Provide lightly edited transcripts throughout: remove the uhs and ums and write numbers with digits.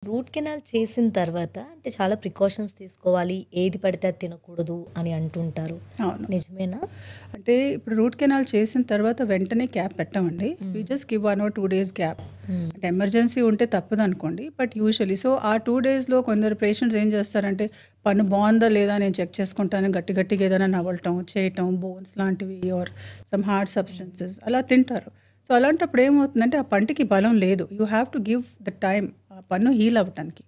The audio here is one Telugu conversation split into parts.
రూట్ కెనాల్ చేసిన తర్వాత అంటే చాలా ప్రికాషన్స్ తీసుకోవాలి. ఏది పడితే అది తినకూడదు అని అంటుంటారు. అవును. నిజమేనా? అంటే ఇప్పుడు రూట్ కెనాల్ చేసిన తర్వాత వెంటనే క్యాప్ పెట్టమండి. We just give 1 or 2 days gap. అంటే ఎమర్జెన్సీ ఉంటే తప్పదనుకోండి. బట్ యూజువల్లీ సో ఆ 2 daysలో కొందరు పేషెంట్స్ ఏం చేస్తారంటే పన్ను బాగుందా లేదా నేను చెక్ చేసుకుంటాను గట్టి గట్టిగా ఏదైనా నవ్వటం చేయటం బోన్స్ లాంటివి ఆర్ సమ్ హార్డ్ సబ్స్టెన్సెస్ అలా తింటారు. సో అలాంటప్పుడు ఏమవుతుందంటే ఆ పంటికి బలం లేదు. You have to give the time ఆ పన్ను హీల్ అవ్వటానికి.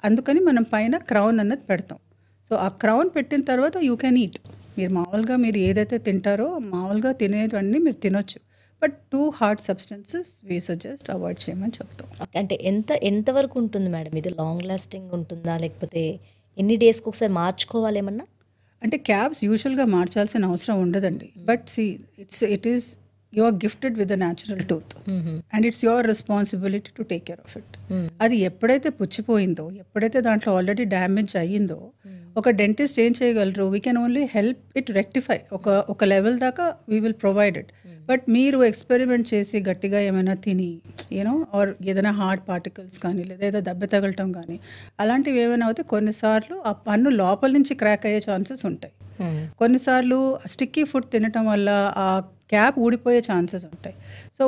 అందుకని మనం పైన క్రౌన్ అన్నది పెడతాం. సో ఆ క్రౌన్ పెట్టిన తర్వాత యూ కెన్ ఈట్. మీరు మామూలుగా మీరు ఏదైతే తింటారో మామూలుగా తినేవన్నీ మీరు తినొచ్చు. But 2 hard substances we suggest avoid చేయమని చెప్తాం. ఓకే. అంటే ఎంతవరకు ఉంటుంది మేడం ఇది? లాంగ్ లాస్టింగ్ ఉంటుందా? లేకపోతే ఎన్ని డేస్‌కి ఒకసారి మార్చుకోవాలేమన్నా? అంటే క్యాబ్స్ యూజువల్గా మార్చాల్సిన అవసరం ఉండదండి. But see it is you are gifted with a natural tooth and it's your responsibility to take care of it. అది ఎప్పుడైతే పుచ్చిపోయిందో ఎప్పుడైతే దాంట్లో ఆల్రెడీ డ్యామేజ్ అయ్యిందో ఒక డెంటిస్ట్ ఏం చేయగలరు? We can only help it rectify. ఒక లెవెల్ దాకా we will provide it. But మీరు ఎక్స్పెరిమెంట్ చేసి గట్టిగా ఏమైనా తిని యూనో ఆర్ ఏదైనా హార్డ్ పార్టికల్స్ కానీ లేదా ఏదో దెబ్బ తగలటం కానీ అలాంటివి ఏమైనా అవుతే కొన్నిసార్లు ఆ పన్ను లోపల నుంచి క్రాక్ అయ్యే ఛాన్సెస్ ఉంటాయి. కొన్నిసార్లు స్టిక్కీ ఫుడ్ తినటం వల్ల ఆ క్యాప్ ఊడిపోయే ఛాన్సెస్ ఉంటాయి. సో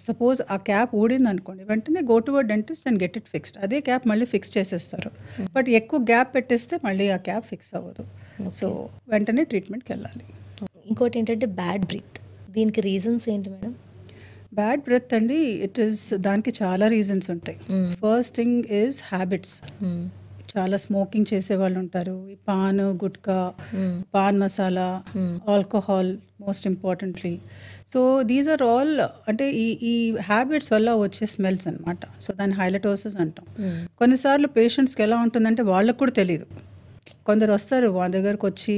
సపోజ్ ఆ క్యాప్ ఊడింది అనుకోండి వెంటనే go to a dentist and get it fixed. అదే క్యాప్ మళ్ళీ ఫిక్స్ చేసేస్తారు. బట్ ఎక్కువ గ్యాప్ పెట్టేస్తే మళ్ళీ ఆ క్యాప్ ఫిక్స్ అవ్వదు. సో వెంటనే ట్రీట్మెంట్కి వెళ్ళాలి. ఇంకోటి ఏంటంటే బ్యాడ్ బ్రీత్. దీనికి రీజన్స్ ఏంటి మేడం? బ్యాడ్ బ్రెత్ అండి దానికి చాలా రీజన్స్ ఉంటాయి. First thing is habits. చాలా స్మోకింగ్ చేసే వాళ్ళు ఉంటారు. ఈ paan gutka paan masala alcohol most importantly. So these are all అంటే ఈ హ్యాబిట్స్ వల్ల వచ్చే స్మెల్స్ అనమాట. సో దాన్ని హైలటోసిస్ అంటాం. కొన్నిసార్లు పేషెంట్స్కి ఎలా ఉంటుందంటే వాళ్ళకు కూడా తెలియదు. కొందరు వస్తారు వాళ్ళ దగ్గరకు వచ్చి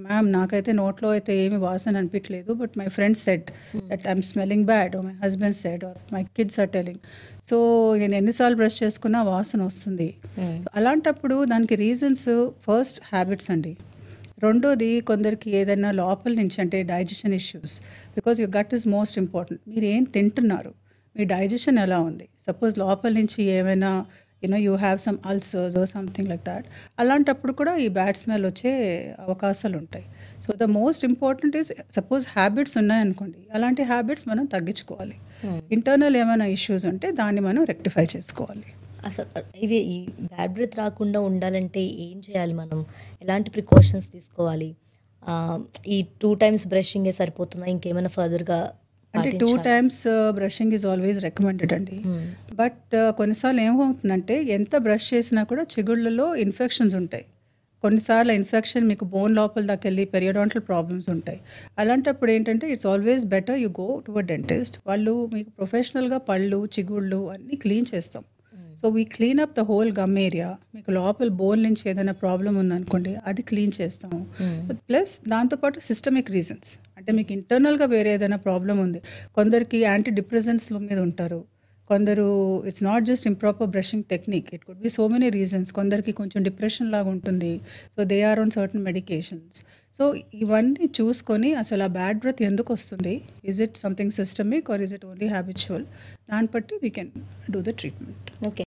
మ్యామ్ నాకైతే నోట్లో అయితే ఏమి వాసన అనిపించలేదు but my friends said that I'm smelling bad or my husband said or my kids are telling. So నేను ఎన్నిసార్లు బ్రష్ చేసుకున్నా వాసన వస్తుంది. అలాంటప్పుడు దానికి రీజన్స్ ఫస్ట్ హ్యాబిట్స్ అండి. రెండోది కొందరికి ఏదైనా లోపల నుంచి అంటే digestion issues. Because your gut is most important. మీరు ఏం తింటున్నారు, మీ డైజెషన్ ఎలా ఉంది. సపోజ్ లోపల నుంచి ఏమైనా you have some ulcers or something like that. అలాంటప్పుడు కూడా ఈ బ్యాడ్ స్మెల్ వచ్చే అవకాశాలు ఉంటాయి. So the most important is suppose habits ఉన్నాయనుకోండి అలాంటి హ్యాబిట్స్ మనం తగ్గించుకోవాలి. ఇంటర్నల్ ఏమైనా ఇష్యూస్ ఉంటే దాన్ని మనం రెక్టిఫై చేసుకోవాలి. అసలు ఇవి ఈ బ్యాడ్ బ్రీత్ రాకుండా ఉండాలంటే ఏం చేయాలి మనం? ఎలాంటి ప్రికాషన్స్ తీసుకోవాలి? ఈ 2 times బ్రషింగే సరిపోతుందా? ఇంకేమైనా ఫర్దర్గా? అంటే 2 times brushing is always recommended అండి. బట్ కొన్నిసార్లు ఏమవుతుందంటే ఎంత బ్రష్ చేసినా కూడా చిగుళ్ళలో ఇన్ఫెక్షన్స్ ఉంటాయి. కొన్నిసార్లు ఇన్ఫెక్షన్ మీకు బోన్ లోపల దాకా వెళ్ళి పెరియోడాంటల్ ప్రాబ్లమ్స్ ఉంటాయి. అలాంటప్పుడు ఏంటంటే it's always better you go to a dentist. వాళ్ళు మీకు ప్రొఫెషనల్గా పళ్ళు చిగుళ్ళు అన్నీ క్లీన్ చేస్తాం. So we clean up the whole gum area. మీకు లోపల బోన్ నుంచి ఏదైనా ప్రాబ్లం ఉందనుకోండి అది క్లీన్ చేస్తాము. ప్లస్ దాంతోపాటు సిస్టమిక్ రీజన్స్ అంటే మీకు ఇంటర్నల్గా వేరే ఏదైనా ప్రాబ్లం ఉంది. కొందరికి యాంటీ డిప్రెసెంట్స్ మీద ఉంటారు. కొందరు it's not just improper brushing technique, it could be so many reasons. కొందరికి కొంచెం డిప్రెషన్ లాగా ఉంటుంది. So they are on certain medications. సో ఇవన్నీ చూసుకొని అసలు ఆ బ్యాడ్ బ్రెత్ ఎందుకు వస్తుంది, is it something systemic or is it only habitual, దాన్ని బట్టి we can do the treatment. Okay.